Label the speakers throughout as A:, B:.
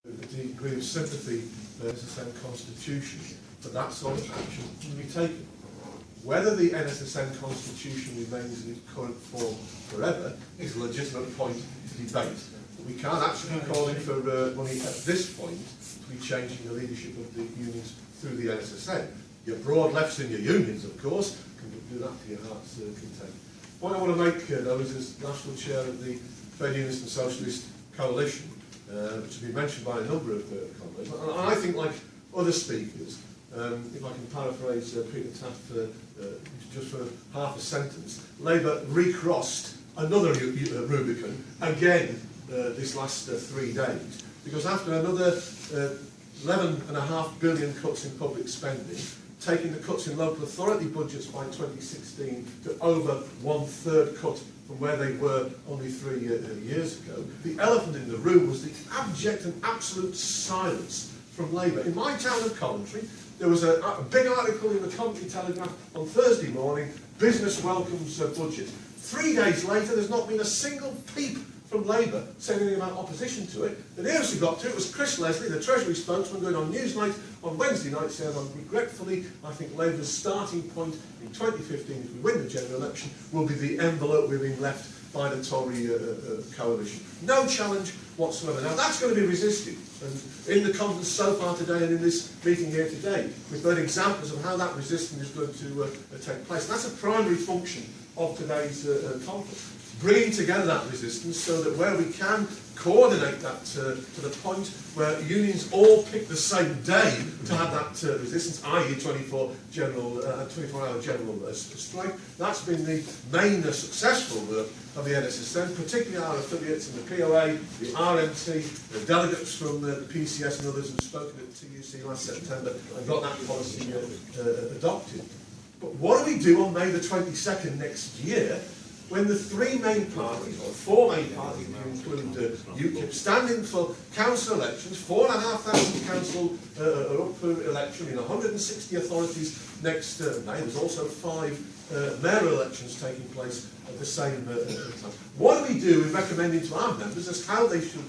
A: A degree of sympathy for the NSSN Constitution, but that sort of action can be taken. Whether the NSSN Constitution remains in its current form forever is a legitimate point to debate. But we can't actually be calling for money at this point to be changing the leadership of the unions through the NSSN. Your broad lefts in your unions, of course, can do that to your heart's content. The point I want to make, though, is as National Chair of the Trade Unionist and Socialist Coalition, which has been mentioned by a number of colleagues, and I think, like other speakers, if I can paraphrase Peter Taft just for half a sentence, Labour recrossed another Rubicon again this last 3 days, because after another 11.5 billion cuts in public spending, taking the cuts in local authority budgets by 2016 to over 1/3 cut from where they were only 3 years ago, the elephant in the room was the abject and absolute silence from Labour. In my town of Coventry, there was a big article in the Coventry Telegraph on Thursday morning, business welcomes budget. 3 days later, there's not been a single peep from Labour saying anything about opposition to it. The nearest we got to it was Chris Leslie, the Treasury spokesman, going on Newsnight on Wednesday night saying, regretfully, I think Labour's starting point in 2015, if we win the general election, will be the envelope we've been left by the Tory coalition. No challenge whatsoever. Now, that's going to be resisted. And in the conference so far today and in this meeting here today, we've got examples of how that resistance is going to take place. And that's a primary function of today's conference. Bringing together that resistance so that where we can coordinate that to the point where unions all pick the same day to have that resistance, i.e. 24-hour general strike. That's been the main successful work of the NSSN, particularly our affiliates in the POA, the RMT, the delegates from the PCS and others who've spoken at TUSC last September and got that policy adopted. But what do we do on May the 22nd next year, when the 3 main parties, or 4 main parties, if you include UKIP, standing for council elections, 4,500 council are up for election in 160 authorities next May. There's also 5 mayoral elections taking place at the same time. What do we do in recommending to our members as how they should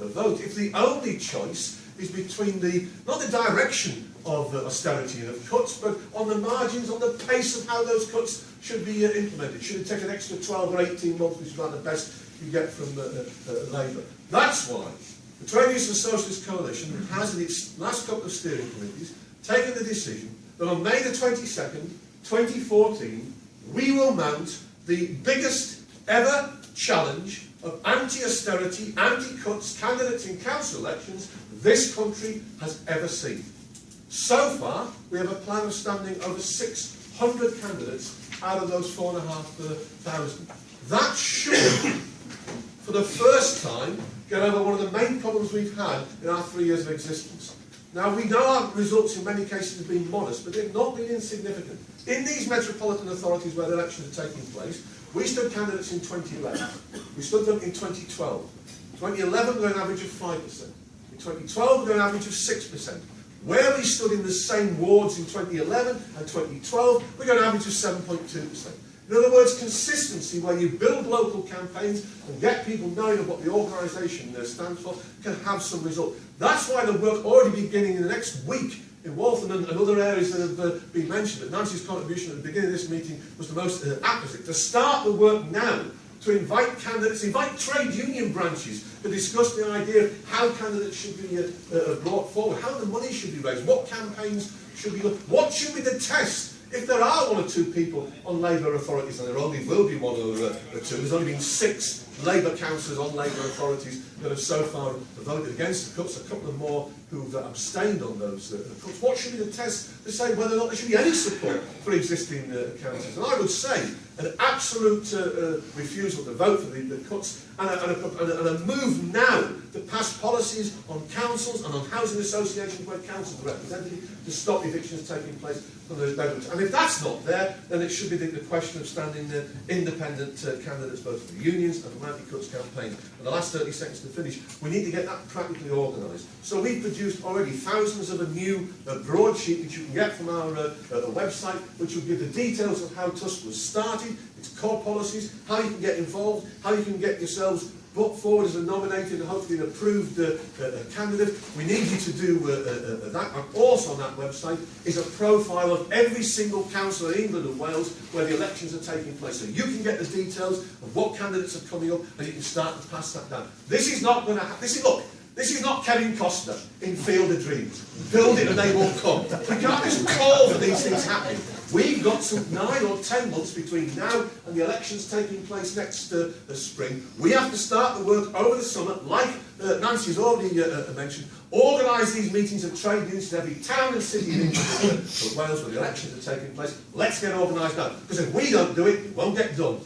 A: vote if the only choice is between not the direction of austerity and of cuts, but on the margins, on the pace of how those cuts should be implemented? Should it take an extra 12 or 18 months, which is about the best you get from Labour? That's why the Trade Unionist and Socialist Coalition has, in its last couple of steering committees, taken the decision that on May the 22nd, 2014, we will mount the biggest ever challenge of anti-austerity, anti-cuts candidates in council elections this country has ever seen. So far, we have a plan of standing over 600 candidates out of those 4,500. That should, for the first time, get over one of the main problems we've had in our 3 years of existence. Now, we know our results in many cases have been modest, but they've not been insignificant. In these metropolitan authorities where the elections are taking place, we stood candidates in 2011. We stood them in 2012. 2011, we got an average of 5%. In 2012, we got an average of 6%. Where we stood in the same wards in 2011 and 2012, we got an average of 7.2%. In other words, consistency, where you build local campaigns and get people knowing what the organisation stands for, can have some result. That's why the work already beginning in the next week in Waltham and other areas that have been mentioned. But Nancy's contribution at the beginning of this meeting was the most apposite. To start the work now, to invite candidates, invite trade union branches to discuss the idea of how candidates should be brought forward, how the money should be raised, what campaigns should be looked, what should be the test. If there are 1 or 2 people on Labour authorities, and there only will be 1 or 2, there's only been 6 Labour councillors on Labour authorities that have so far voted against the cuts, a couple of more who've abstained on those cuts. What should be the test to say whether or not there should be any support for existing councillors? And I would say an absolute refusal to vote for the cuts and a move now to pass policies on councils and on housing associations where councils are represented to stop evictions taking place from those neighbourhoods. And if that's not there, then it should be the question of standing independent candidates both for the unions and for anti-cuts campaigns. And the last 30 seconds to finish, we need to get that practically organised. So we've produced already thousands of a new broadsheet which you can get from our website, which will give the details of how TUSC was started, its core policies, how you can get involved, how you can get yourselves brought forward as a nominated and hopefully an approved candidate. We need you to do that. And also on that website is a profile of every single council in England and Wales where the elections are taking place. So you can get the details of what candidates are coming up and you can start to pass that down. This is not going to happen. This is not Kevin Costner in Field of Dreams. Build it and they will come. We can't just call for these things happening. We've got some 9 or 10 months between now and the elections taking place next spring. We have to start the work over the summer, like Nancy has already mentioned, organise these meetings of trade unions in every town and city in England and Wales where the elections are taking place. Let's get organised now. Because if we don't do it, it won't get done.